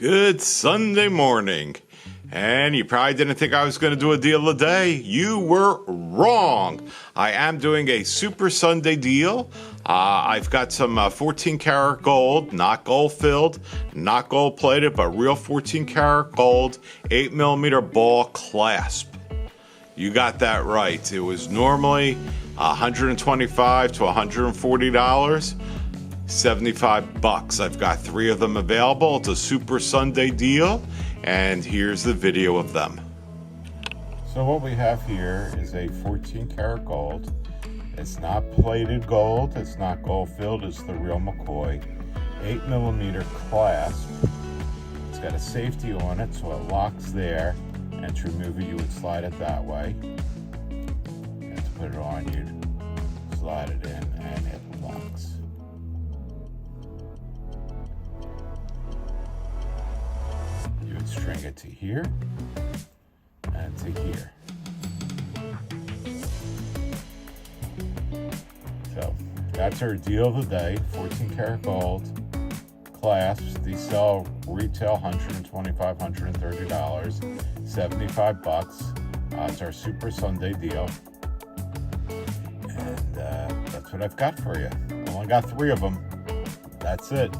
Good Sunday morning. And you probably didn't think I was going to do a deal today. You were wrong. I am doing a Super Sunday deal. I've got some 14 karat gold, not gold filled, not gold plated, but real 14 karat gold, 8mm ball clasp. You got that right. It was normally $125 to $140. $75. I've got 3 of them available. It's a Super Sunday deal, and here's the video of them. So what we have here is a 14 karat gold. It's not plated gold, it's not gold filled, it's the real McCoy. 8mm clasp. It's got a safety on it, so it locks there, and to remove it you would slide it that way. And to put it on you'd slide it in and it locks. You would string it to here and to here. So that's our deal of the day. 14 karat gold clasps. These sell retail $125, $130, $75. It's our Super Sunday deal, and that's what I've got for you. I only got 3 of them. That's it.